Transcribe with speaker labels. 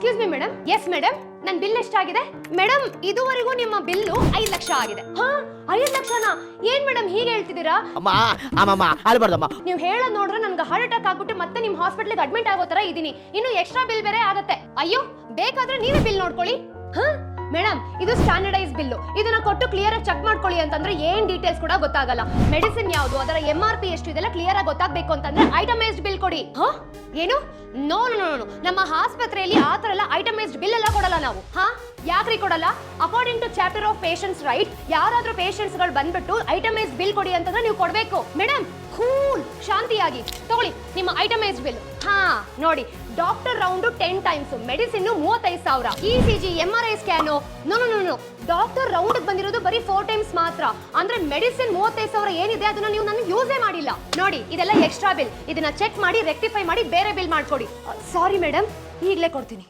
Speaker 1: Excuse me madam. Yes madam, ನನ್ನ bill ಎಷ್ಟಾಗಿದೆ madam? ಇದುವರೆಗೂ ನಿಮ್ಮ ಬಿಲ್ಲು 5 ಲಕ್ಷ ಆಗಿದೆ. ಹಾ, 5 ಲಕ್ಷನಾ? ಏನ್ ಮೇಡಮ್ ಹೀಗೆ ಹೇಳ್ತಿದ್ದೀರಾ? ನೀವು ಹೇಳೋದ್ ನೋಡ್ರೆ ನನ್ಗೆ ಹಾರ್ಟ್ ಅಟ್ಯಾಕ್ ಆಗ್ಬಿಟ್ಟು ಮತ್ತೆ ನಿಮ್ ಹಾಸ್ಪಿಟಲ್ಗೆ ಅಡ್ಮಿಟ್ ಆಗೋ ತರ ಇದೀನಿ. ಇನ್ನು ಎಕ್ಸ್ಟ್ರಾ ಬಿಲ್ ಬೇರೆ ಆಗತ್ತೆ. ಅಯ್ಯೋ, ಬೇಕಾದ್ರೆ ನೀವೇ ಬಿಲ್ ನೋಡ್ಕೊಳ್ಳಿ. ಹಾ ಮೇಡಮ್, ಇದು ಸ್ಟ್ಯಾಂಡರ್ಡೈಸ್ ಬಿಲ್ಲು. ಇದನ್ನ ಕೊಟ್ಟು ಕ್ಲಿಯರ್ ಆಗಿ ಚೆಕ್ ಮಾಡ್ಕೊಳ್ಳಿ ಅಂತಂದ್ರೆ ಏನ್ ಡೀಟೇಲ್ಸ್ ಕೂಡ ಗೊತ್ತಾಗಲ್ಲ. ಮೆಡಿಸಿನ್ ಯಾವುದು, ಅದರ MRP ಎಷ್ಟು, ಇದೆಲ್ಲ ಕ್ಲಿಯರ್ ಆಗಿ ಗೊತ್ತಾಗಬೇಕು ಅಂತಂದ್ರೆ ಐಟಮೈಸ್ಡ್ ಬಿಲ್ ಕೊಡಿ. ಹಾ ಏನು? ನೋ ನೋ ನೋ, ನಮ್ಮ ಆಸ್ಪತ್ರೆಯಲ್ಲಿ ಆ ತರ ಎಲ್ಲ ಐಟಮೈಸ್ಡ್ ಬಿಲ್ ಎಲ್ಲ ಕೊಡಲ್ಲ ನಾವು. ಹಾ, ಯಾಕ್ರಿ ಕೊಡಲ್ಲ? According to chapter of patients right, ಯಾರಾದ್ರೂ ಪೇಷಂಟ್ಸ್ ಗಳು ಬಂದ್ಬಿಟ್ಟು ಐಟಮೈಸ್ಡ್ ಬಿಲ್ ಕೊಡಿ ಅಂತಂದ್ರೆ ನೀವು ಕೊಡ್ಬೇಕು. ಮೇಡಮ್, ಕೂಲ್, ಶಾಂತಿಯಾಗಿ ತಗೊಳ್ಳಿ ನಿಮ್ಮ ಐಟಮೈಸ್ಡ್ ಬಿಲ್. ಹಾ ನೋಡಿ, doctor round 10 times, medicine 35,000, ECG MRI scan. No no no, doctor round ಬಂದಿರೋದು ಬರೀ 4 ಟೈಮ್ಸ್ ಮಾತ್ರ. ಅಂದ್ರೆ ಮೆಡಿಸಿನ್ 35,000 ಏನಿದೆ ಅದನ್ನ ನೀವು ನನಗೆ ಯೂಸೇ ಮಾಡಿಲ್ಲ. ನೋಡಿ, ಇದೆಲ್ಲ ಎಕ್ಸ್ಟ್ರಾ ಬಿಲ್. ಇದನ್ನ ಚೆಕ್ ಮಾಡಿ ರೆಕ್ಟಿಫೈ ಮಾಡಿ ಬೇರೆ ಬಿಲ್ ಮಾಡ್ಕೊಡಿ. ಸಾರಿ ಮೇಡಮ್, ಈಗಲೇ ಕೊಡ್ತೀನಿ.